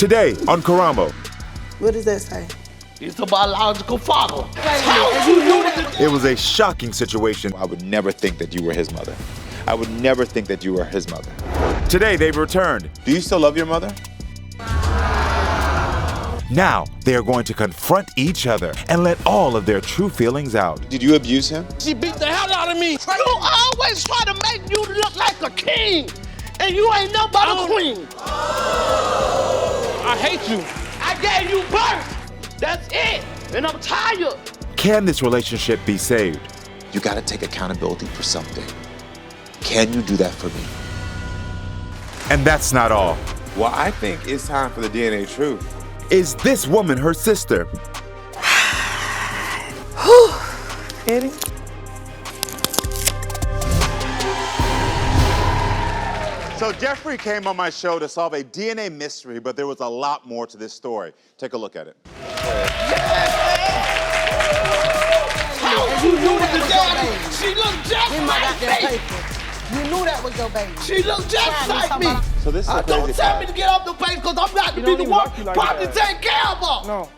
Today on Karamo. What does that say? He's the biological father. It was a shocking situation. I would never think that you were his mother. I would never think that you were his mother. Today they've returned. Do you still love your mother? Now they are going to confront each other and let all of their true feelings out. Did you abuse him? She beat the hell out of me. You always try to make you look like a king, and you ain't nothing but a queen. I hate you. I gave you birth. That's it. And I'm tired. Can this relationship be saved? You gotta take accountability for something. Can you do that for me? And that's not all. Well, I think it's time for the DNA truth. Is this woman her sister? Eddie? So Jeffery came on my show to solve a DNA mystery, but there was a lot more to this story. Take a look at it. You knew that was your baby. She looked just like me. You knew that was your baby. She looked just like me. So this is a crazy Don't tell me fact. to get off the place because I'm not to be the one probably take care of her. No.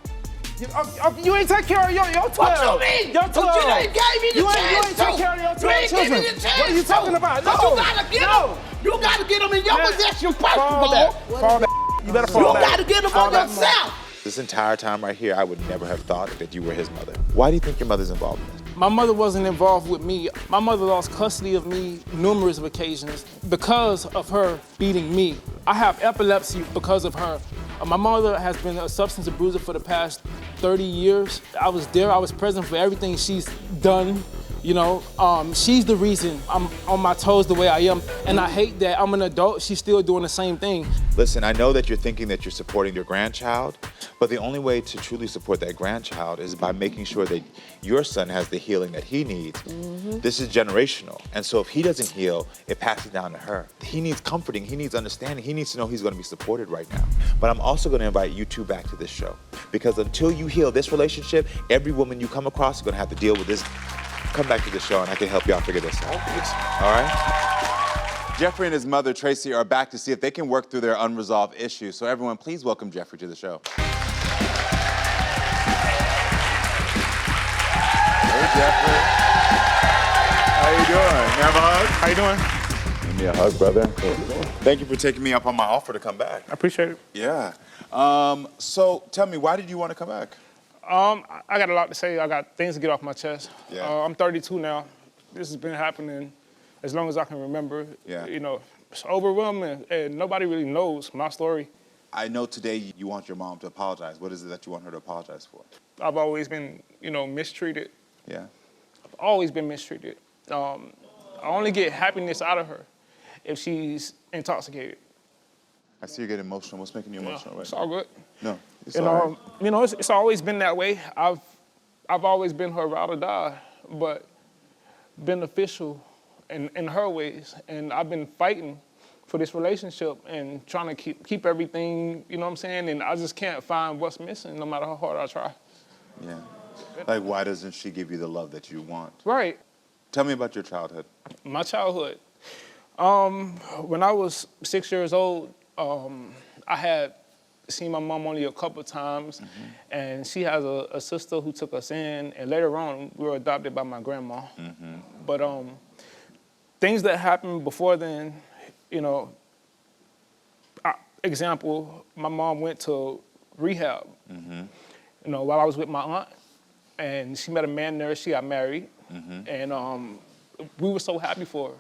You ain't take care of your 12. What you mean? Your 12. You ain't gave me the chance You ain't take care of your 12 You ain't children. give me the chance What are you talking about? No. You gotta get them. You gotta get them in your possession first of all. Fall back. You better fall You back. gotta get them on yourself. This entire time right here, I would never have thought that you were his mother. Why do you think your mother's involved in this? My mother wasn't involved with me. My mother lost custody of me numerous occasions because of her beating me. I have epilepsy because of her. My mother has been a substance abuser for the past 30 years. I was there, I was present for everything she's done. You know, she's the reason I'm on my toes the way I am. And I hate that I'm an adult, she's still doing the same thing. Listen, I know that you're thinking that you're supporting your grandchild, but the only way to truly support that grandchild is by making sure that your son has the healing that he needs. This is generational. And so if he doesn't heal, it passes down to her. He needs comforting, he needs understanding, he needs to know he's gonna be supported right now. But I'm also gonna invite you two back to this show. Because until you heal this relationship, every woman you come across is gonna have to deal with this. Come back to the show and I can help y'all figure this out. All right? Jeffery and his mother, Tracy, are back to see if they can work through their unresolved issues. So everyone, please welcome Jeffery to the show. Hey, Jeffery. How you doing? Can I have a hug? How you doing? Give me a hug, brother. Thank you for taking me up on my offer to come back. I appreciate it. Yeah. So tell me, why did you want to come back? I got a lot to say. I got things to get off my chest. Yeah. I'm 32 now. This has been happening as long as I can remember. Yeah. You know, it's overwhelming, and nobody really knows my story. I know today you want your mom to apologize. What is it that you want her to apologize for? I've always been, mistreated. Yeah. I've always been mistreated. I only get happiness out of her if she's intoxicated. I see you get emotional. What's making you emotional right It's now? all good. No, it's all right. It's always been that way. I've always been her ride or die, but beneficial in her ways. And I've been fighting for this relationship and trying to keep everything, you know what I'm saying? And I just can't find what's missing no matter how hard I try. Yeah. Like, why doesn't she give you the love that you want? Right. Tell me about your childhood. My childhood. When I was 6 years old, I had seen my mom only a couple times, and she has a sister who took us in, and later on, we were adopted by my grandma. But things that happened before then, example, my mom went to rehab, while I was with my aunt, and she met a man there, she got married, and we were so happy for her.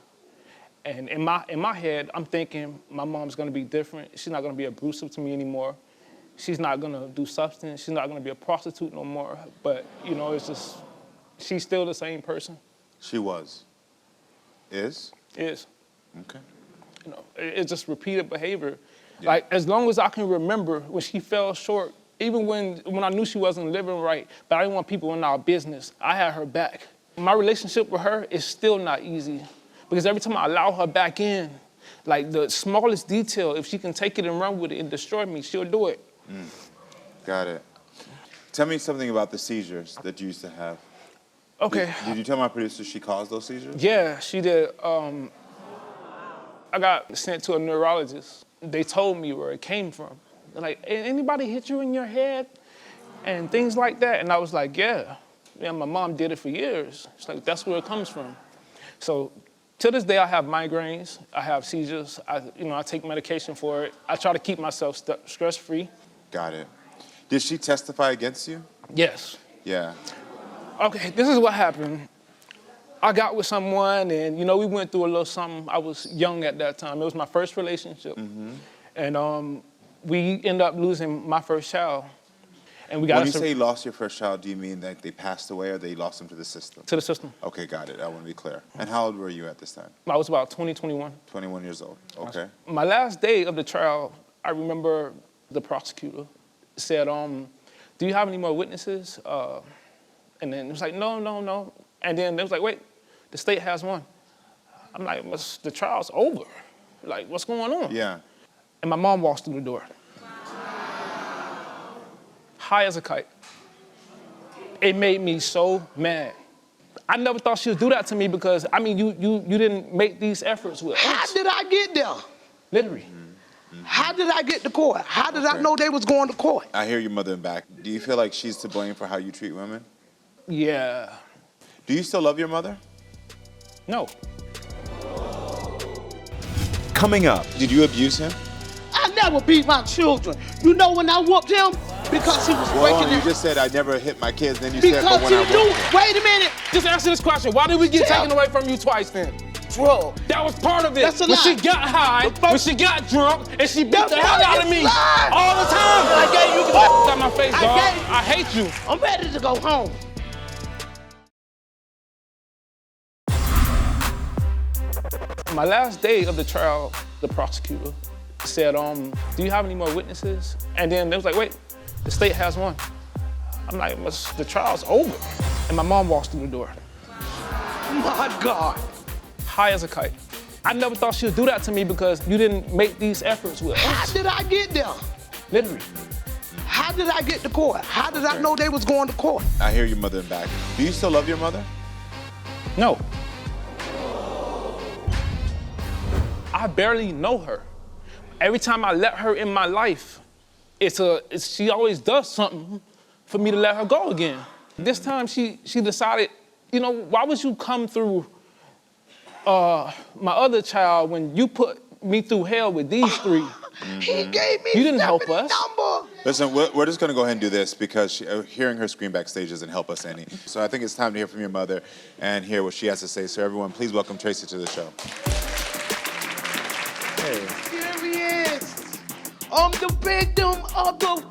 And in my head, I'm thinking my mom's gonna be different. She's not gonna be abusive to me anymore. She's not gonna do substance. She's not gonna be a prostitute no more. But, it's just, she's still the same person. She was. Is? Is. Okay. It's just repeated behavior. Yeah. Like, as long as I can remember when she fell short, even when I knew she wasn't living right, but I didn't want people in our business, I had her back. My relationship with her is still not easy. Because every time I allow her back in, like the smallest detail, if she can take it and run with it and destroy me, she'll do it. Got it. Tell me something about the seizures that you used to have. Okay. Did you tell my producer she caused those seizures? Yeah, she did. I got sent to a neurologist. They told me where it came from. Like, anybody hit you in your head? And things like that. And I was like, yeah, my mom did it for years. It's like, that's where it comes from. So to this day, I have migraines, I have seizures, I take medication for it. I try to keep myself stress-free. Got it. Did she testify against you? Yes. Yeah. Okay, this is what happened. I got with someone and, we went through a little something. I was young at that time. It was my first relationship. And we ended up losing my first child. And we got when you say you lost your first child, do you mean that they passed away or they lost them to the system? To the system. Okay, got it. I want to be clear. And how old were you at this time? I was about 20, 21. 21 years old. Okay. My last day of the trial, I remember the prosecutor said, do you have any more witnesses? And then it was like, no. And then it was like, wait, the state has one. I'm like, the trial's over. Like, what's going on? Yeah. And my mom walks through the door. High as a kite. It made me so mad. I never thought she would do that to me because, you didn't make these efforts with us. How did I get there? Literally. How did I get to court? How did I know they was going to court? I hear your mother in back. Do you feel like she's to blame for how you treat women? Yeah. Do you still love your mother? No. Coming up, Did you abuse him? I never beat my children. You know when I whooped him? Because he was breaking You it. just said I never hit my kids, then you said, Because but when he I knew. whooped them. Wait a minute. Just answer this question. Why did we get taken away from you twice then? Bro. That was part of it. That's a when she lie. got high, when she got drunk, and she beat That's the hell out of me lie. all the time. I gave you Out my face, dog. I hate you. I'm ready to go home. My last day of the trial, the prosecutor said, do you have any more witnesses? And then they was like, wait, the state has one. I'm like, the trial's over. And my mom walks through the door. My God. High as a kite. I never thought she would do that to me because you didn't make these efforts with How us. did I get there? Literally. How did I get to court? How did I know they was going to court? I hear your mother in back. Do you still love your mother? No. I barely know her. Every time I let her in my life, she always does something for me to let her go again. This time she decided, why would you come through my other child when you put me through hell with these three? He gave me You didn't help us. number. Listen, we're just going to go ahead and do this because hearing her scream backstage doesn't help us any. So I think it's time to hear from your mother and hear what she has to say. So everyone, please welcome Tracy to the show. Hey. Here he is. I'm the victim of the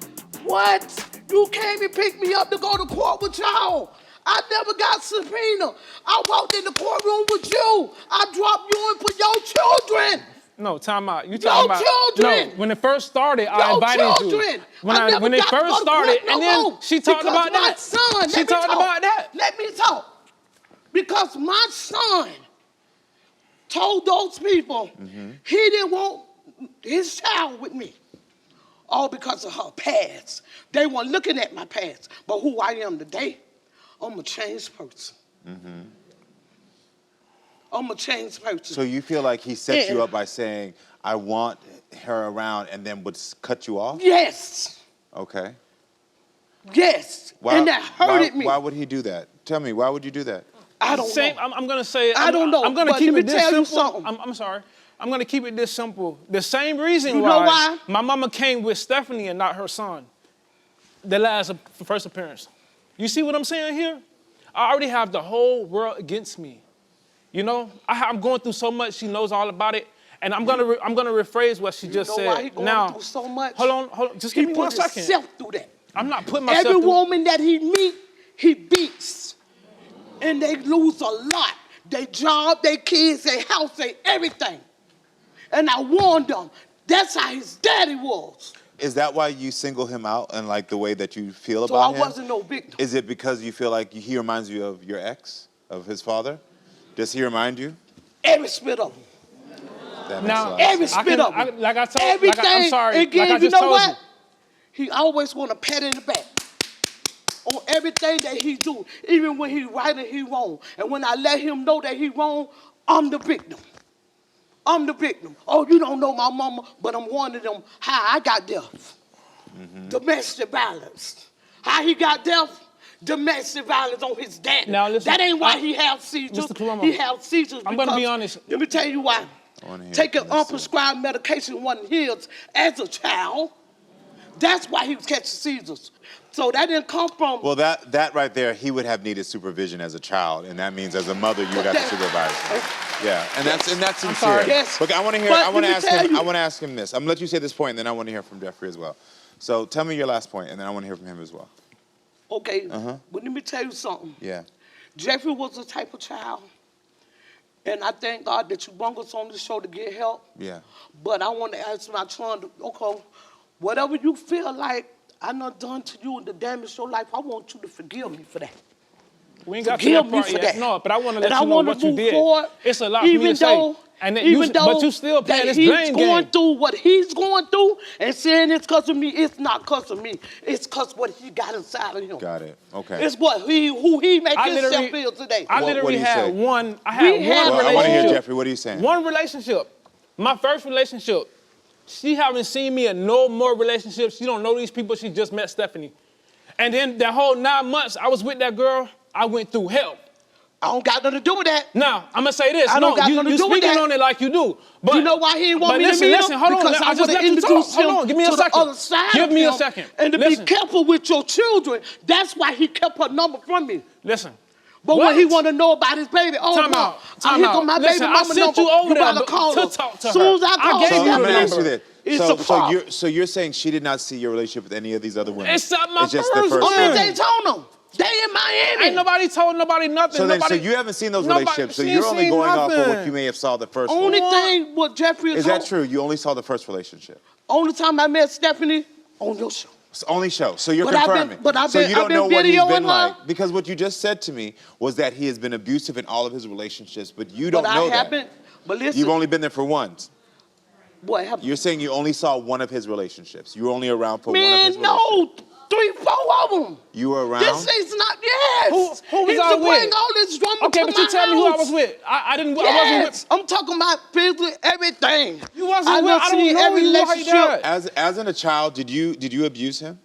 what? You came and picked me up to go to court with y'all. I never got subpoena. I walked in the courtroom with you. I dropped you in for your children. No, time out. You talking about children. No, when it first started, I invited children. you. When they first started, and then she talked about that. Son, she talked about that. Let me talk. Because my son told those people he didn't want his child with me. All because of her past. They weren't looking at my past. But who I am today, I'm a changed person. I'm a changed person. So you feel like he set you up by saying, I want her around, and then would cut you off? Yes. Okay. Yes. And that hurted me. Why would he do that? Tell me, why would you do that? I don't know. I'm going to say, I don't know. I'm going to but keep let it me this tell you simple. something. I'm sorry. I'm going to keep it this simple. The same reason You know why? my mama came with Stephanie and not her son. The first appearance. You see what I'm saying here? I already have the whole world against me. I'm going through so much. She knows all about it, and I'm gonna rephrase what she just said. Why he going through so much? Hold on. Just give me 1 second. He put himself through that. I'm not putting myself Every through. woman that he meet, he beats, and they lose a lot. Their job, their kids, their house, their everything. And I warned them. That's how his daddy was. Is that why you single him out and like the way that you feel about him? So I wasn't no victim. Is it because you feel like he reminds you of your ex, of his father? Does he remind you? Every spit of him. That makes Now, a lot of Every sense. spit of him. Like I told, Everything. I'm sorry. Again, like I you just know told what? He always want to pat in the back on everything that he do, even when he right and he wrong. And when I let him know that he wrong, I'm the victim. I'm the victim. Oh, you don't know my mama, but I'm warning them how I got there. Domestic violence. How he got deaf? Domestic violence on his daddy. Now, listen, that ain't why he have seizures. Mr. Karamo, He have seizures I'm gonna be honest. Let me tell you why. Taking unprescribed medication wasn't his as a child. That's why he was catching seizures. So that didn't come from... Well, that right there, he would have needed supervision as a child, and that means as a mother, you would have to supervise him. Yeah, and that's sincere. sorry. Yes. Look, I want to hear. But I want to let me ask tell him. you- I want to ask him this. I'm gonna let you say this point, and then I want to hear from Jeffery as well. So tell me your last point, and then I want to hear from him as well. Okay, but let me tell you something. Yeah. Jeffrey was the type of child, and I thank God that you brought us on the show to get help. Yeah. But I want to ask my son, okay, whatever you feel like I done to you and to damage your life, I want you to forgive me for that. We ain't got to Forgive that me part for yet. that. No, but I want to And let I you know wanna what you move did. forward, It's a lot for me to say. And then but you still playing this blame going game. through what he's going through and saying it's because of me, it's not because of me. It's because what he got inside of him. Got it. Okay. It's who he make I himself literally- feel today. I What literally do you had say? one. I had We one had- Well, I want to hear relationship. Jeffrey. What are you saying? One relationship. My first relationship. She haven't seen me in no more relationships. She don't know these people. She just met Stephanie. And then that whole 9 months I was with that girl, I went through hell. I don't got nothing to do with that. Now, I'm gonna say this. I don't got nothing to you do with speaking that. on it like you do. But You know why he didn't want me to meet him? listen, hold on. Because I I just would've let you talk. introduced Hold him on, give me a to the second. other side Give of me a him. second. And to Listen. be careful with your children. That's why he kept her number from me. Listen. But What? when he want to know about his baby, oh, Time no, out. I Time here out. go my Listen, baby I mama sent number. you over there better call to her. talk to her. Soon as I I call gave her, you So I'm the gonna ask number. you this. It's a So problem. you're saying she did not see your relationship with any of these other women? It's not my It's just the first first one. I'm in one. Daytona. They in Miami. Ain't nobody told nobody nothing. So then, so nobody, you haven't seen those nobody- relationships. So she you're ain't only seen going off of what nothing. you may have saw the first Only one. thing what Jeffrey Is that true? You only saw the first relationship. Only time I met Stephanie on your show. It's only show. So you're But I've been- confirming. but I've so been- you don't I've been know what he's videoing been her. like. Because what you just said to me was that he has been abusive in all of his relationships, but you don't But know I that. haven't. But listen, You've only been there for once. what happened? You're saying you only saw one of his relationships. You were only around for one of his Man, relationships. no, 3, 4 of them. You were around? This is not, yes. Who was He I used to with? bring all this drama Okay, to but my you tell me who I house. was with. I wasn't Yes, with. I'm talking about physically everything. You wasn't I with. done I don't seen know every you like relationship. that. As in a child, did you abuse him?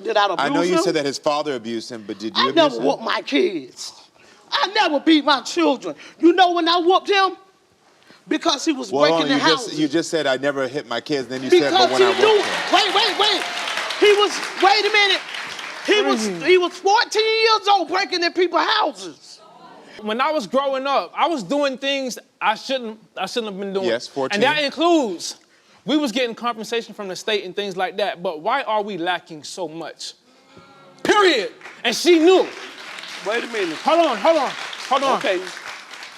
Did I abuse I know you him? said that his father abused him, but did you I abuse never him? whooped my kids. I never beat my children. You know when I whooped him? Because he was breaking the house. You just said I never hit my kids, then you Because said, but when he I knew. whooped him. Wait. Wait a minute. He was 14 years old breaking in people's houses. When I was growing up, I was doing things I shouldn't have been doing. Yes, 14. And that includes, we was getting compensation from the state and things like that, but why are we lacking so much? Period. And she knew. Wait a minute. Hold on. Okay.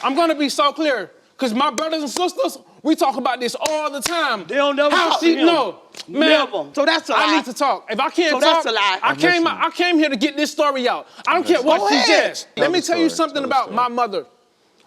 I'm gonna be so clear, because my brothers and sisters, we talk about this all the time. They don't never How talk she to him. know? Man, Never. So that's a lie. I need to talk. If I can't So talk, that's a lie. I came here to get this story out. I don't care what Go she ahead. says. Let me the tell you story. something Tell the about story. my mother.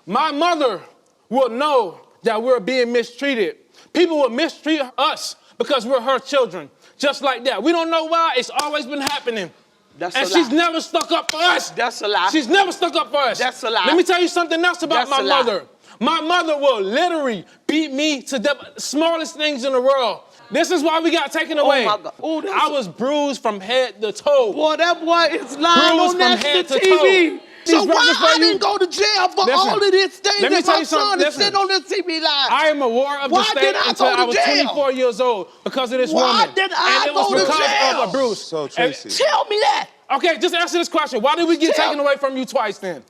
My mother will know that we're being mistreated. People will mistreat us because we're her children. Just like that. We don't know why. It's always been happening. That's And a she's lie. never stuck up for us. That's a lie. She's never stuck up for us. That's a lie. Let me tell you something else about That's my a lie. mother. My mother will literally beat me to the smallest things in the world. This is why we got taken away. my God. Oh, that's- I was bruised from head to toe. Boy, that boy is lying Bruised on from national head to TV. toe. So These why brothers for I you- didn't go to jail for Listen, all of this things let me that tell my you something. son is Listen. sitting on this TV live? I am a ward of Why the state did I until go to I was jail? 24 years old because of this Why woman. did I and it was go to because jail? of abuse. So, And- Tracy. Tell me that. okay, just answer this question. Why did we get Tell- taken away from you twice then?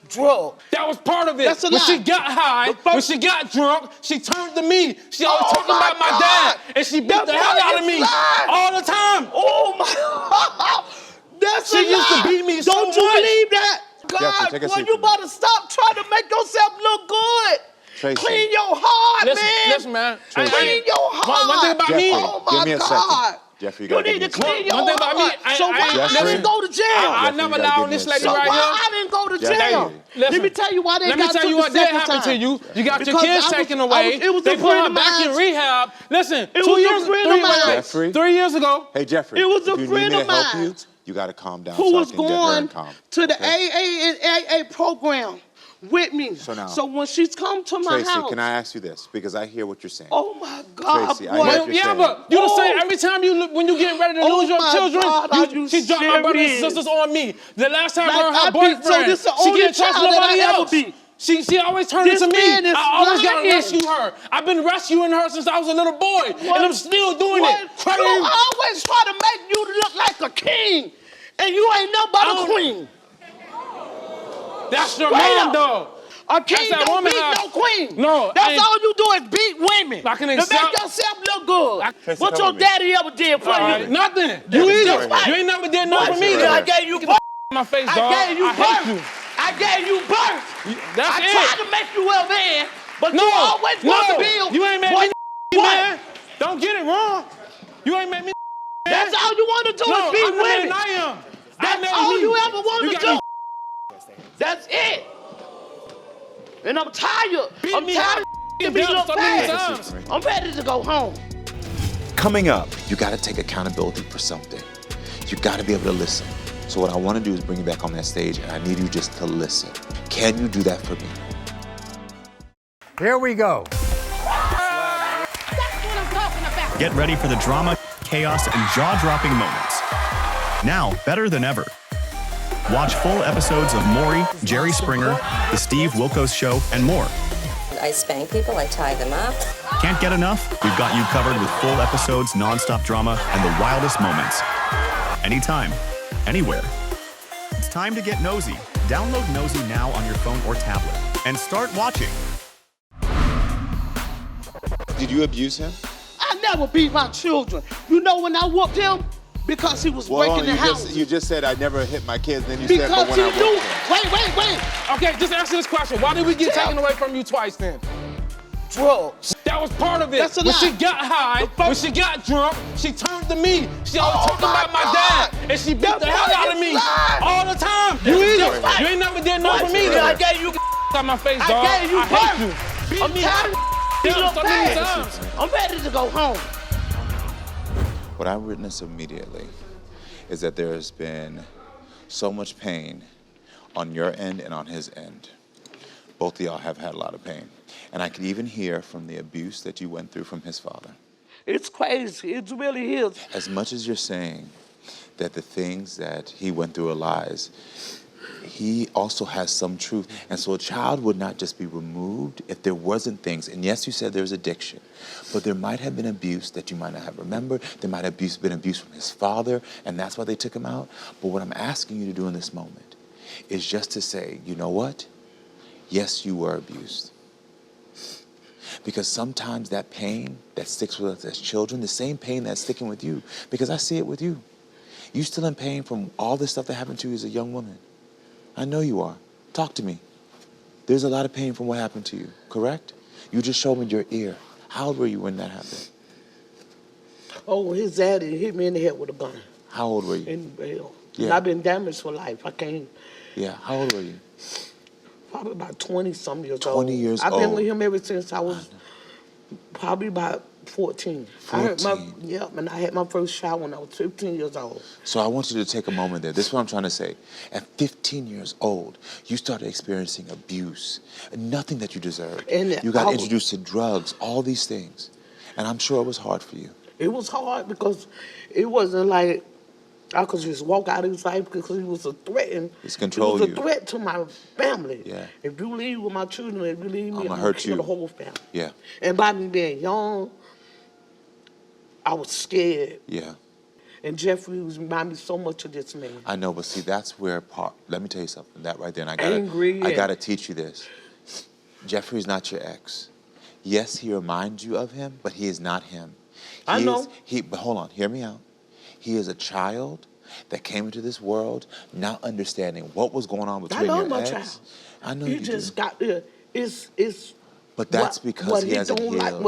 Drug. That was part of it. That's a when lie. she got high, The first- when she got drunk, she turned to me. She always Oh talking my about my God. dad, and she beat That the hell boy out of is me lying. all the time. Oh my. That's She a used to lie. beat me so Don't you much. believe that? God, Jeffery, take a boy, seat you for me. better stop trying to make yourself look good. Tracy. Clean your heart, Listen, man. Clean your heart. One thing about me. Jeffrey, Oh my give me a God. second. Jeffrey, you You gotta need to give me a clean your One thing about me, heart. So why I Jeffrey. didn't go to jail? I Jeffrey, never you gotta allowed give me this a lady So right why here. I didn't go to Jeffrey. jail? Listen, Let me tell you why they Let me got tell took you the what did second happen time. to you. You got your Because kids I was- taken away. it was a They put friend her of back in mine. rehab. Listen, It 2 was a years, friend of mine. Jeffrey. 3 years ago. Hey, Jeffrey. It was a if you friend need me of to help mine you, you gotta calm down who so was I can get her going and calm. to the okay? AA and AA program with me. So when she's come to my Tracy, house. can I ask you this? Because I hear what you're saying. Oh my God, Tracy, boy. I hear what you're Yeah, saying. but you the same every time when you get ready to lose your my children, God, are you she dropped my brothers and serious? sisters on me. The last time Like, her and I her beat- so boyfriend, this the she only can't trust child that nobody I ever else. beat. She always turned This it to me. man is I always got to lying. rescue her. I've been rescuing her since I was a little boy, and I'm still doing it. You always try to make you look like a king, and you ain't nothing but a queen. That's your Straight mom, up. though. A king that don't woman beat have- no queen. No, That's all you do is beat women I can to accept- make yourself look good. Tracy, What come your with me. daddy ever did for All you? right, nothing. You You either. either. You ain't never did nothing for me. right though. I here. gave you Get birth. my face, dog. I gave you I hate birth. you. I gave you birth. That's I it. tried to make you a man, but No, you always want to be a you ain't made what? me man. Don't get it wrong. You ain't made me man. That's all you want to do No, is beat I'm the man women. I am. That's all you ever want You to got do. me That's it. And I'm tired. Beat I'm me tired up of me down look so many bad. times. I'm ready to go home. Coming up, You got to take accountability for something. You got to be able to listen. So what I want to do is bring you back on that stage, and I need you just to listen. Can you do that for me? Here we go. That's what I'm talking about. Get ready for the drama, chaos, and jaw-dropping moments. Now, better than ever. Watch full episodes of Maury, Jerry Springer, The Steve Wilkos Show, and more. I spank people, I tie them up. Can't get enough? We've got you covered with full episodes, non-stop drama, and the wildest moments. Anytime, anywhere. It's time to get nosy. Download Nosy now on your phone or tablet and start watching. Did you abuse him? I never beat my children. You know when I whooped him? Because he was breaking the house. You just said I never hit my kids, then you said, but Because when he I knew. whooped them. Wait. Okay, just answer this question. Why did we get taken away from you twice then? Drugs. That was part of it. That's a when lie. she got high, when she got drunk, she turned to me. She always talking about my dad, and she beat the hell out of me all the time. You either. You ain't never did nothing for me. I gave you. Out my face, dog. I gave you hate birth. you. I'm tired of you down look so many bad. times. I'm ready to go home. What I witnessed immediately is that there has been so much pain on your end and on his end. Both of y'all have had a lot of pain. And I could even hear from the abuse that you went through from his father. It's crazy. It really is. As much as you're saying that the things that he went through are lies, he also has some truth. And so a child would not just be removed if there wasn't things. And yes, you said there's addiction, but there might have been abuse that you might not have remembered. There might have been abuse from his father, and that's why they took him out. But what I'm asking you to do in this moment is just to say, you know what? Yes, you were abused. Because sometimes that pain that sticks with us as children, the same pain that's sticking with you, because I see it with you. You still in pain from all this stuff that happened to you as a young woman. I know you are. Talk to me. There's a lot of pain from what happened to you, correct? You just showed me your ear. How old were you when that happened? Oh, his daddy hit me in the head with a gun. How old were you? In the bell. Yeah. And I've been damaged for life. I can't. Yeah, how old were you? Probably about 20-some years 20 old. years I've been old. with him ever since I was probably about 14. I had 14. and I had my first shot when I was 15 years old. So I want you to take a moment there. This is what I'm trying to say. At 15 years old, you started experiencing abuse, nothing that you deserved. And you got introduced to drugs, all these things. And I'm sure it was hard for you. It was hard because it wasn't like I could just walk out of his life because he was a threat. It's control He was you. a threat to my family. Yeah. If you leave with my children, if you leave me, I'ma I'm hurt gonna kill you. the whole family. Yeah, And by me being young, I was scared. yeah. And Jeffery was reminding me so much of this man. I know, but see, that's where let me tell you something, that right there, and Angry, I yeah. gotta teach you this. Jeffrey's not your ex. Yes, he reminds you of him, but he is not him. I know. But hold on, hear me out. He is a child that came into this world not understanding what was going on between I know your my ex. child. I know He you just do. got there. It's But that's because what he hasn't don't healed. like.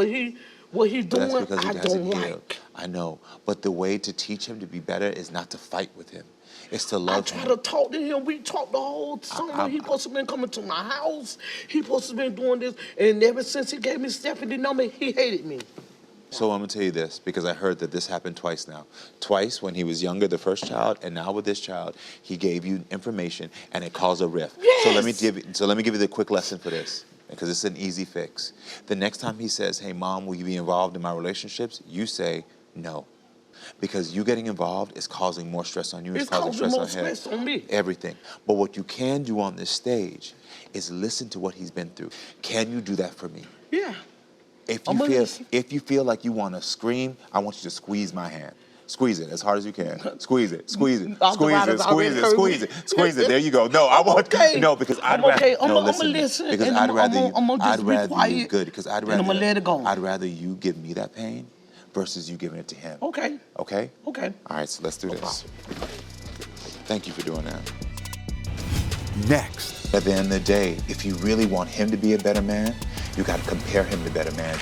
What he But that's doing, because he I hasn't don't healed. like. I know. But the way to teach him to be better is not to fight with him. It's to I love try him. to talk to him. We talked the whole summer. He supposed to been coming to my house. He supposed to been doing this. And ever since he gave me Stephanie number, he hated me. So I'm gonna tell you this, because I heard that this happened twice now. Twice when he was younger, the first child, and now with this child, he gave you information and it caused a rift. Yes. So let me give you the quick lesson for this, because it's an easy fix. The next time he says, "Hey mom, will you be involved in my relationships?" you say no. Because you getting involved is causing more stress on you. It's causing causing more on him. stress on me. Everything. But what you can do on this stage is listen to what he's been through. Can you do that for me? Yeah. If you feel like you want to scream, I want you to squeeze my hand. Squeeze it as hard as you can. Squeeze it, squeeze it, squeeze it, squeeze it, squeeze it, squeeze it. There you go. No, I want no, because I'd rather listen. because And I'd rather you. I'd rather you good because I'd rather and I'm gonna let it go. I'd rather you give me that pain versus you giving it to him. Okay. Okay. Okay. All right, so let's do this. Thank you for doing that. Next. At the end of the day, if you really want him to be a better man, you got to compare him to better man.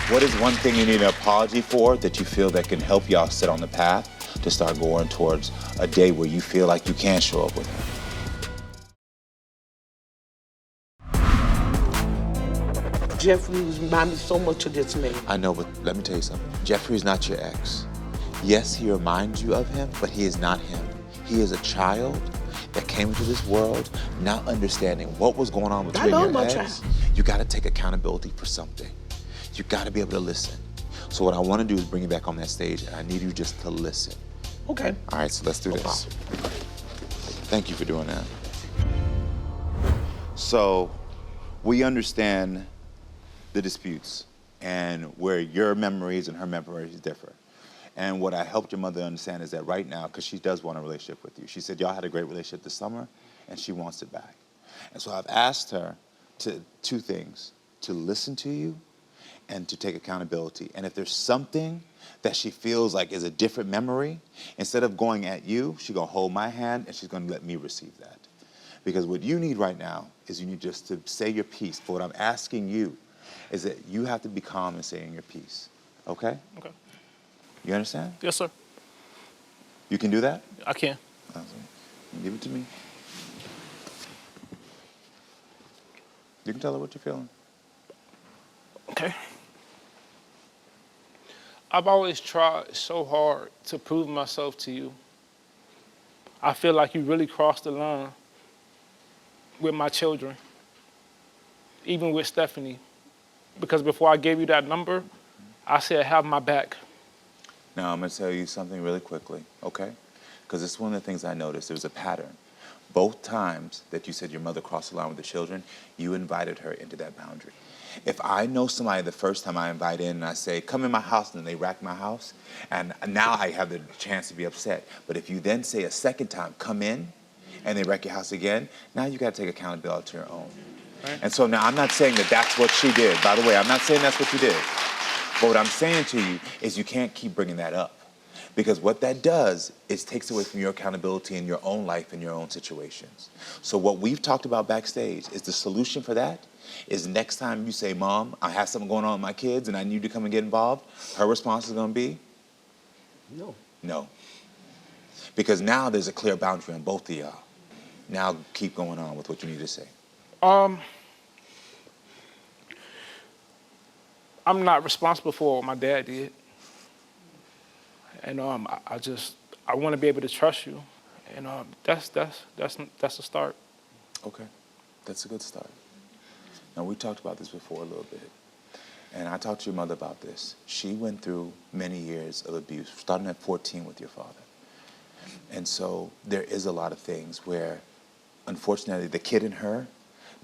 What is one thing you need an apology for that you feel that can help y'all sit on the path to start going towards a day where you feel like you can show up with him? Jeffery reminds me so much of this man. I know, but let me tell you something. Jeffrey's not your ex. Yes, he reminds you of him, but he is not him. He is a child that came into this world not understanding what was going on between your ex. You got to take accountability for something. You got to be able to listen. So what I want to do is bring you back on that stage, and I need you just to listen. Okay. All right, so let's do this. Thank you for doing that. So we understand the disputes and where your memories and her memories differ. And what I helped your mother understand is that right now, because she does want a relationship with you, she said y'all had a great relationship this summer, and she wants it back. And so I've asked her two things: to listen to you and to take accountability. And if there's something that she feels like is a different memory, instead of going at you, she's gonna hold my hand and she's gonna let me receive that. Because what you need right now is you need just to say your piece. But what I'm asking you is that you have to be calm in saying your piece, okay? Okay. You understand? Yes, sir. You can do that? I can. Give it to me. You can tell her what you're feeling. Okay. I've always tried so hard to prove myself to you. I feel like you really crossed the line with my children, even with Stephanie. Because before I gave you that number, I said, have my back. Now, I'm going to tell you something really quickly, okay? Because it's one of the things I noticed. There's a pattern. Both times that you said your mother crossed the line with the children, you invited her into that boundary. If I know somebody the first time I invite in and I say, come in my house, and then they rack my house, and now I have the chance to be upset. But if you then say a second time, come in, and they wreck your house again, now you got to take accountability to your own. Right. And so now I'm not saying that that's what she did. By the way, I'm not saying that's what you did. But what I'm saying to you is you can't keep bringing that up. Because what that does is takes away from your accountability in your own life and your own situations. So what we've talked about backstage is the solution for that is next time you say, Mom, I have something going on with my kids and I need you to come and get involved, her response is going to be? No. No. Because now there's a clear boundary on both of y'all. Now keep going on with what you need to say. I'm not responsible for what my dad did. And I want to be able to trust you. And that's a start. Okay, that's a good start. Now, we talked about this before a little bit. And I talked to your mother about this. She went through many years of abuse, starting at 14 with your father. And so there is a lot of things where, unfortunately, the kid in her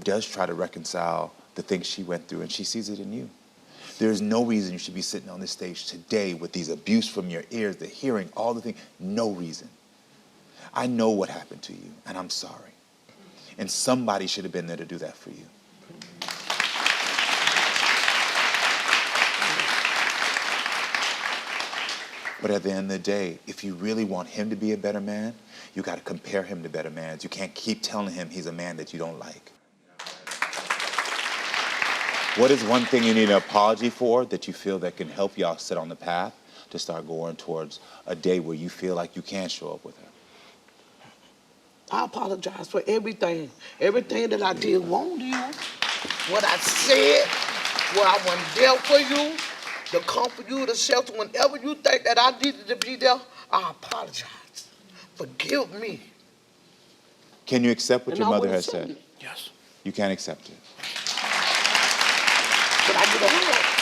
does try to reconcile the things she went through, and she sees it in you. There's no reason you should be sitting on this stage today with these abuse from your ears, the hearing, all the things. No reason. I know what happened to you, and I'm sorry. And somebody should have been there to do that for you. But at the end of the day, if you really want him to be a better man, you got to compare him to better mans. You can't keep telling him he's a man that you don't like. What is one thing you need an apology for that you feel that can help y'all sit on the path to start going towards a day where you feel like you can show up with her? I apologize for everything that I did wrong to you, what I said, where I wasn't there for you. to comfort you, to shelter whenever you think that I needed to be there. I apologize. Forgive me. Can you accept what And your I mother wanna has tell said? you. Yes. You can't accept it. But I get a hug.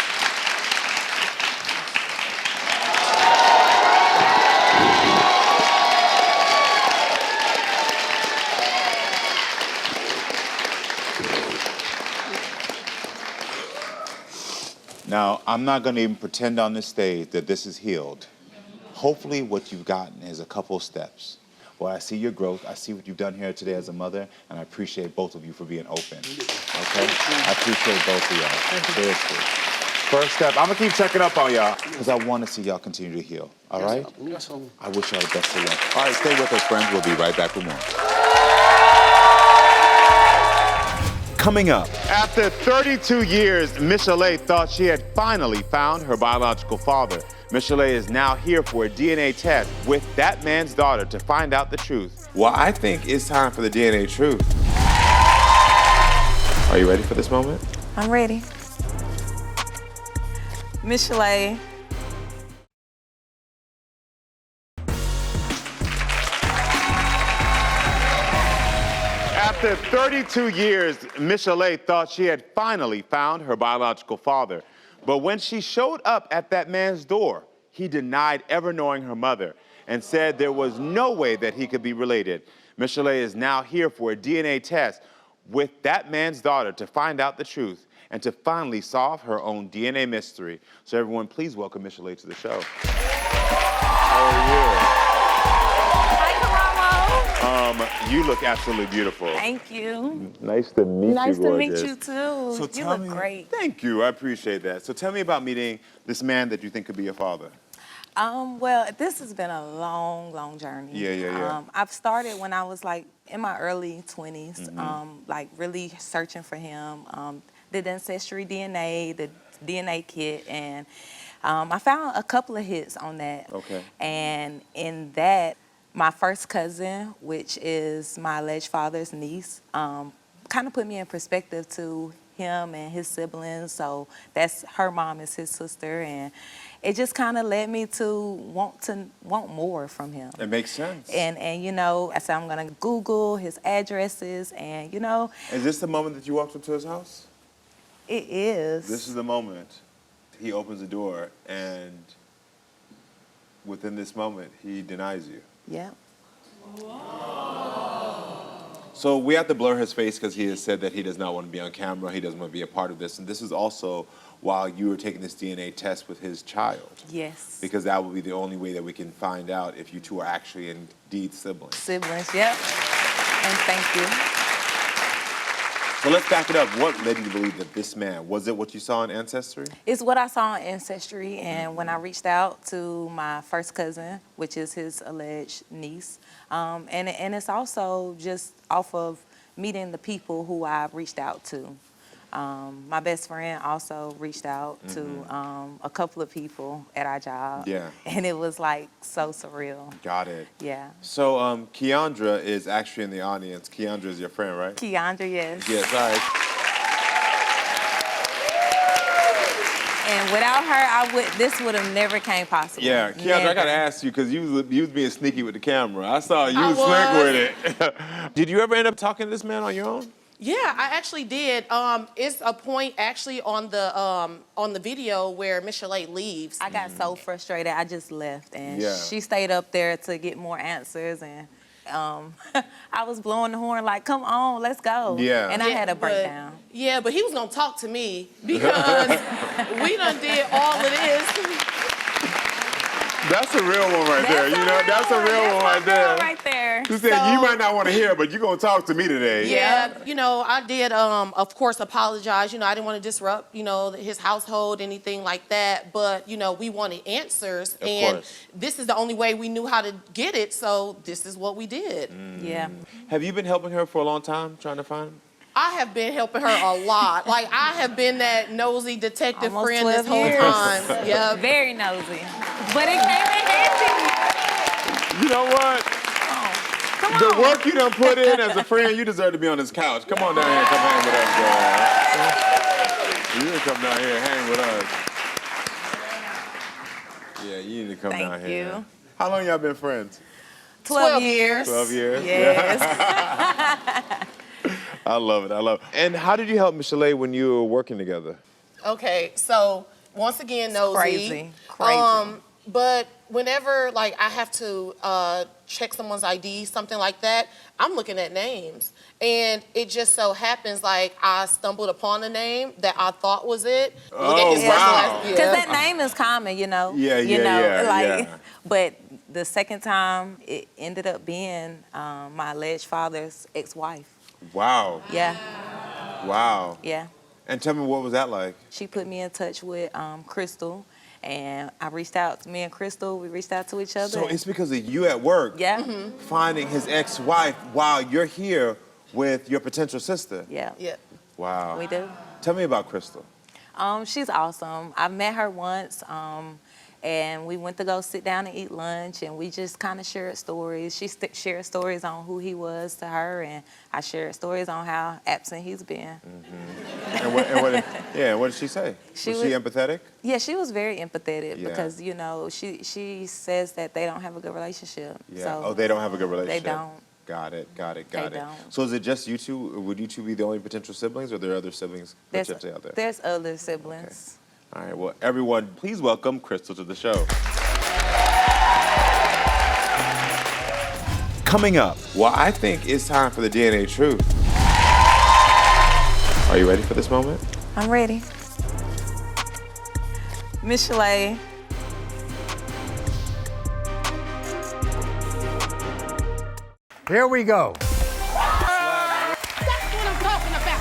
Now, I'm not going to even pretend on this stage that this is healed. Hopefully what you've gotten is a couple steps. Well, I see your growth. I see what you've done here today as a mother, and I appreciate both of you for being open. Okay? I appreciate both of y'all. Seriously. First step, I'm going to keep checking up on y'all because I want to see y'all continue to heal. All right? I wish y'all the best of luck. All right, stay with us, friends. We'll be right back with more. Coming up, After 32 years, Michale thought she had finally found her biological father. Michale is now here for a DNA test with that man's daughter to find out the truth. Well, I think it's time for the DNA truth. Are you ready for this moment? I'm ready. Michale. After 32 years, Michale thought she had finally found her biological father. But when she showed up at that man's door, he denied ever knowing her mother and said there was no way that he could be related. Michale is now here for a DNA test with that man's daughter to find out the truth and to finally solve her own DNA mystery. So everyone, please welcome Michale to the show. How are you? You look absolutely beautiful. Thank you. Nice to meet you, Nice to meet gorgeous. you too. So You look great. Thank you, I appreciate that. So tell me about meeting this man that you think could be your father. Well, this has been a long, long journey. Yeah. I've started when I was like in my early 20s, like really searching for him. Did the ancestry DNA, the DNA kit, and I found a couple of hits on that. Okay. And in that, my first cousin, which is my alleged father's niece, kind of put me in perspective to him and his siblings. So that's her mom is his sister, and it just kind of led me to want more from him. It makes sense. And you know, I said I'm gonna Google his addresses, and you know. Is this the moment that you walked into his house? It is. This is the moment. He opens the door, and within this moment, he denies you. Yeah. So we have to blur his face because he has said that he does not want to be on camera. He doesn't want to be a part of this. And this is also while you were taking this DNA test with his child. Yes. Because that will be the only way that we can find out if you two are actually indeed siblings. Siblings, yep. And thank you. So let's back it up. What led you to believe that this man, was it what you saw in Ancestry? It's what I saw in Ancestry, and when I reached out to my first cousin, which is his alleged niece, and it's also just off of meeting the people who I've reached out to. My best friend also reached out to a couple of people at our job. Yeah. And it was like so surreal. Got it. Yeah. So Keandra is actually in the audience. Keandra is your friend, right? Keandra, yes. Yes, all right. And without her, this would have never came possible. Yeah, Keandra, Never. I gotta ask you, because you was being sneaky with the camera. I saw you I was slick was. with it. Did you ever end up talking to this man on your own? Yeah, I actually did. It's a point actually on the video where Michale leaves. I got so frustrated, I just left, and Yeah. she stayed up there to get more answers, and I was blowing the horn like, "Come on, let's go!" Yeah. And I had a but- breakdown. Yeah, but he was gonna talk to me because we done did all of this. That's a real one right there. You know, that's a real one right there. Right there. You said you might not want to hear, but you're gonna talk to me today. Yeah, you know, I did, of course, apologize. You know, I didn't want to disrupt, you know, his household, anything like that. But, you know, we wanted answers. Of and course. this is the only way we knew how to get it. So this is what we did. Yeah. Have you been helping her for a long time, trying to find him? I have been helping her a lot. Like, I have been that nosy detective Almost friend this 12 whole years. time. Yeah. Very nosy. But it came in handy. You know what? Come The on. work you done put in as a friend, you deserve to be on this couch. Come on down here and come hang with us, girl. You done come down here and hang with us. Yeah, you need to come Thank down here. you. How long y'all been friends? 12 years. 12 years? Yes. I love it, I love it. And how did you help Michale when you were working together? Okay, so once again, Nosey. Crazy. Crazy. But whenever like I have to check someone's ID, something like that, I'm looking at names. And it just so happens like I stumbled upon a name that I thought was it. Look at his first wow. last- Because that name is common, you know. Yeah, you yeah, know, yeah, like, yeah. But the second time, it ended up being my alleged father's ex-wife. Wow. Yeah, Wow. yeah. And tell me, what was that like? She put me in touch with Crystal, and I reached out. Me and Crystal, we reached out to each other. So it's because of you at work Yeah. finding his ex-wife while you're here with your potential sister. Yeah. Yeah. Wow. We do. Tell me about Crystal. She's awesome. I met her once, and we went to go sit down and eat lunch, and we just kind of shared stories. She shared stories on who he was to her, and I shared stories on how absent he's been. And what did she say? Was she empathetic? Yeah, she was very empathetic Yeah. because, you know, she says that they don't have a good relationship. Yeah. So Oh, they don't have a good relationship. They don't. Got it. They don't. So is it just you two? Would you two be the only potential siblings, or are there other siblings that you have out there? There's other siblings. All right, well, everyone, please welcome Crystal to the show. Coming up, Well, I think it's time for the DNA truth. Are you ready for this moment? I'm ready. Michale. Here we go.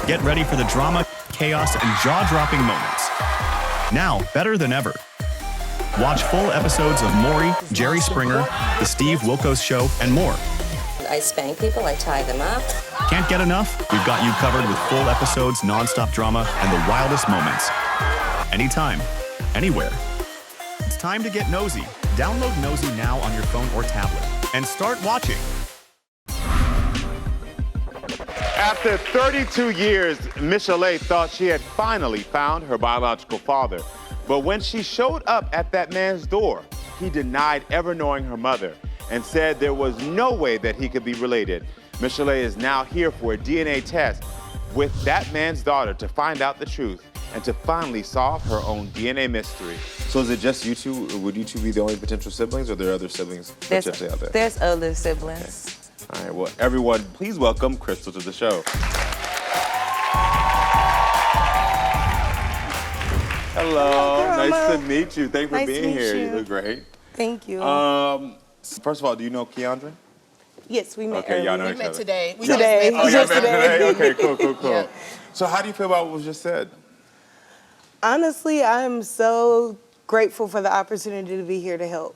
Get ready for the drama, chaos, and jaw-dropping moments. Now, better than ever. Watch full episodes of Maury, Jerry Springer, The Steve Wilkos Show, and more. I spank people, I tie them up. Can't get enough? We've got you covered with full episodes, non-stop drama, and the wildest moments. Anytime, anywhere. It's time to get nosy. Download Nosy now on your phone or tablet and start watching. After 32 years, Michale thought she had finally found her biological father. But when she showed up at that man's door, he denied ever knowing her mother and said there was no way that he could be related. Michale is now here for a DNA test with that man's daughter to find out the truth and to finally solve her own DNA mystery. So is it just you two? Would you two be the only potential siblings, or are there other siblings that you have out there? There's other siblings. Okay. All right, well, everyone, please welcome Crystal to the show. Hello, nice to meet you. Thanks for being here. You look great. Thank you. First of all, do you know Keandra? Yes, we met Okay, y'all know We each met other. today. We Today. just met Oh, y'all met Yesterday. today? Okay, cool. Yeah. So how do you feel about what was just said? Honestly, I'm so grateful for the opportunity to be here to help.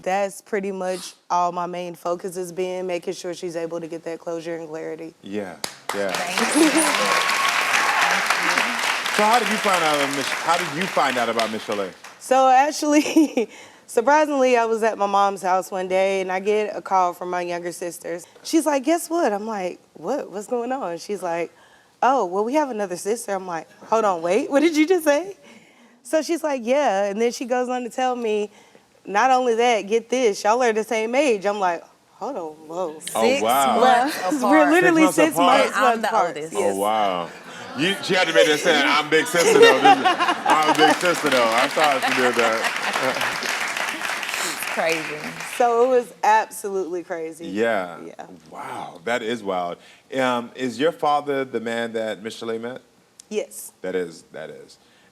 That's pretty much all my main focus has been, making sure she's able to get that closure and clarity. Yeah. Thank you. So how did you find out about Michale? So actually, surprisingly, I was at my mom's house one day and I get a call from my younger sisters. She's like, guess what? I'm like, what? What's going on? She's like, oh, well, we have another sister. I'm like, hold on, wait, what did you just say? So she's like, yeah. And then she goes on to tell me, not only that, get this, y'all are the same age. I'm like, hold on, whoa. Oh, wow. We're literally 6 6 months months I'm the apart. oldest. Yes. Oh, wow. She had to make that saying, I'm big sister though. I'm big sister though. I'm sorry she did that. Crazy. So it was absolutely crazy. Yeah. Yeah. Wow, that is wild. Is your father the man that Michale met? Yes. That is.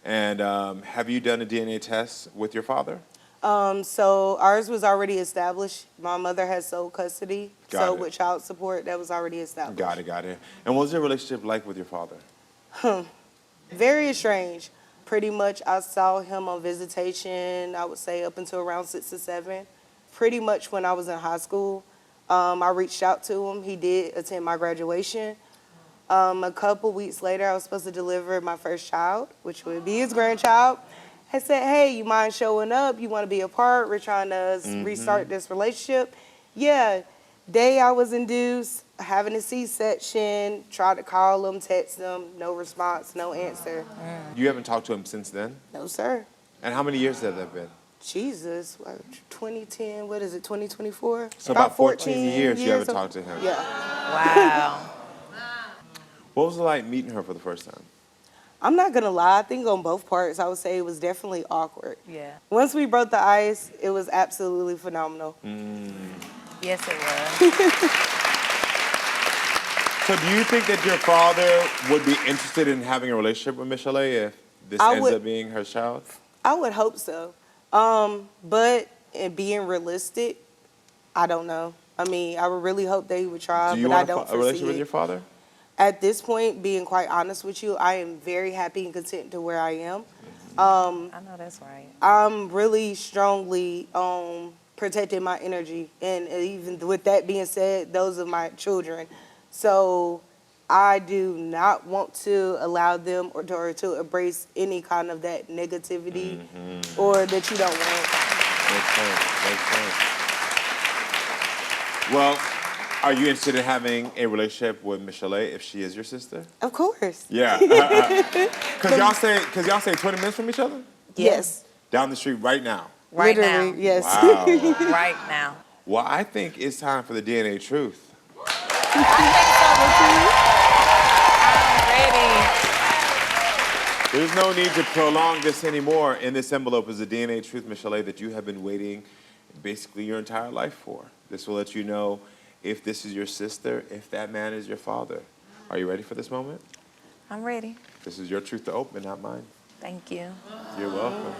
And have you done a DNA test with your father? So ours was already established. My mother has sole custody. Got it. With child support, that was already established. Got it. And what was your relationship like with your father? Very strange. Pretty much I saw him on visitation, I would say up until around 6 or 7. Pretty much when I was in high school, I reached out to him. He did attend my graduation. A couple weeks later, I was supposed to deliver my first child, which would be his grandchild. I said, hey, you mind showing up? You want to be a part? We're trying to restart this relationship. Yeah. Day I was induced, having a C-section, tried to call him, text him, no response, no answer. You haven't talked to him since then? No, sir. And how many years has that been? Jesus, 2010, what is it, 2024? So about 14 years you haven't of- talked to him. Yeah. Wow. What was it like meeting her for the first time? I'm not gonna lie, I think on both parts, I would say it was definitely awkward. Yeah. Once we broke the ice, it was absolutely phenomenal. Yes, it was. So do you think that your father would be interested in having a relationship with Michale if this I ends would- up being her child? I would hope so. But in being realistic, I don't know. I mean, I would really hope that he would try, Do you but I want don't a foresee relationship with it. your father? At this point, being quite honest with you, I am very happy and content to where I am. I know that's right. I'm really strongly protecting my energy, and even with that being said, those are my children. So I do not want to allow them or to embrace any kind of that negativity or that you don't want. Makes sense. Makes sense. Well, are you interested in having a relationship with Michale if she is your sister? Of course. Yeah. Cause y'all say 20 minutes from each other? Yes. Down the street right now. Right Literally, now. yes. Wow. Right now. Well, I think it's time for the DNA truth. There's no need to prolong this anymore. In this envelope is the DNA truth, Michale, that you have been waiting basically your entire life for. This will let you know if this is your sister, if that man is your father. Are you ready for this moment? I'm ready. This is your truth to open, not mine. Thank you. You're welcome.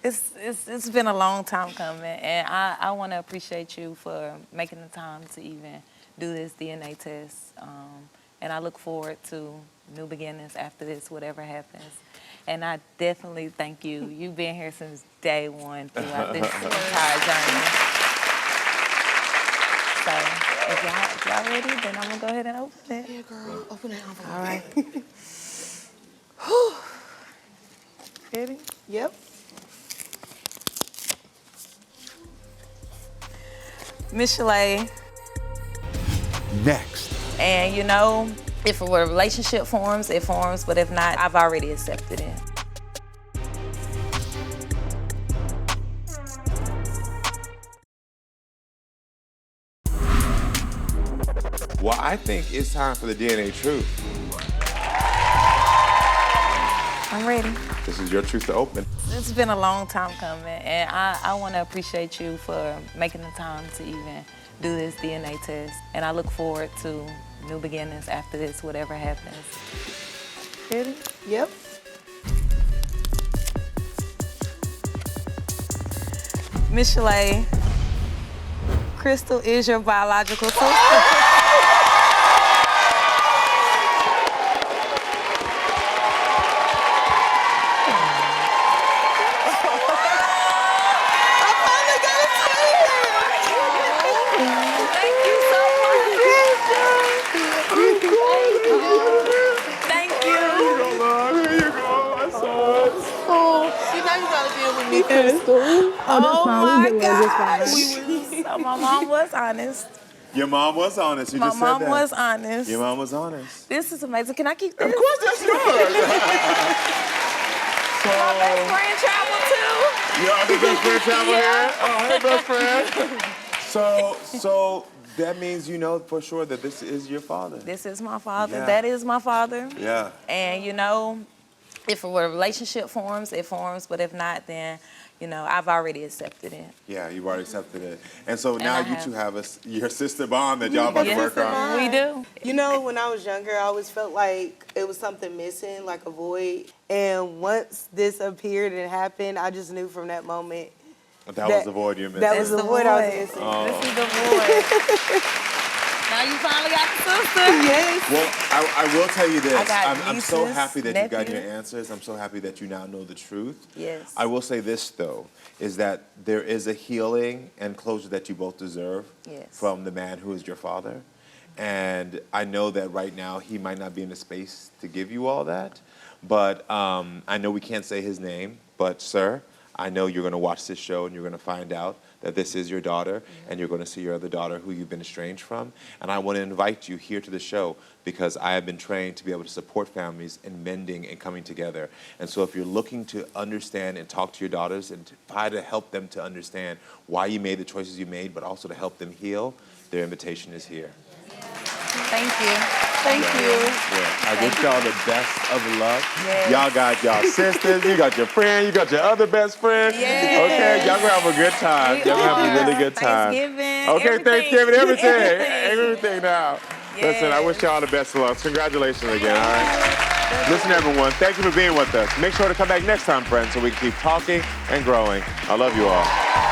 It's been a long time coming, and I want to appreciate you for making the time to even do this DNA test. And I look forward to new beginnings after this, whatever happens. And I definitely thank you. You've been here since day one throughout this entire journey. So if y'all ready, then I'm gonna go ahead and open it. Yeah, girl, open it. All right. Ready? Yep. Michale. Next. And you know, if a relationship forms, it forms, but if not, I've already accepted it. Well, I think it's time for the DNA truth. I'm ready. This is your truth to open. It's been a long time coming, and I want to appreciate you for making the time to even do this DNA test. And I look forward to new beginnings after this, whatever happens. Ready? Yep. Michale, Crystal is your biological sister. Oh my gosh. So my mom was honest. Your mom was honest. You My just said mom that. was honest. Your mom was honest. This is amazing. Can I keep this? Of course, that's yours. My best friend travel too. Your other best friend travel here? Oh, hey, best friend. So that means you know for sure that this is your father. This is my father. Yeah. That is my father. Yeah. And you know, if a relationship forms, it forms. But if not, then, you know, I've already accepted it. Yeah, you've already accepted it. And so now I you have. two have your sister bond that y'all about to work on. We do. You know, when I was younger, I always felt like it was something missing, like a void. And once this appeared and happened, I just knew from that moment. That was the void you missed. That was the void I was missing. Oh. This is the void. Now you finally got the sister. Yes. Well, I will tell you this. I got I'm so nieces, happy that you got your nephews. answers. I'm so happy that you now know the truth. Yes. I will say this, though, is that there is a healing and closure that you both deserve Yes. from the man who is your father. And I know that right now he might not be in the space to give you all that. But I know we can't say his name. But, sir, I know you're going to watch this show and you're going to find out that this is your daughter, and you're going to see your other daughter who you've been estranged from. And I want to invite you here to the show because I have been trained to be able to support families in mending and coming together. And so if you're looking to understand and talk to your daughters and to try to help them to understand why you made the choices you made, but also to help them heal, their invitation is here. Thank you. Thank you. Yeah. I wish y'all the best of luck. Yes. Y'all got y'all sisters, you got your friend, you got your other best friend. Yes. Okay, y'all gonna have a good time. Y'all gonna have a really good time. Thanksgiving, Okay, everything. Thanksgiving, everything. Everything. Everything now. Yes. Listen, I wish y'all the best of luck. Congratulations again, all right? Listen, everyone, thank you for being with us. Make sure to come back next time, friends, so we can keep talking and growing. I love you all.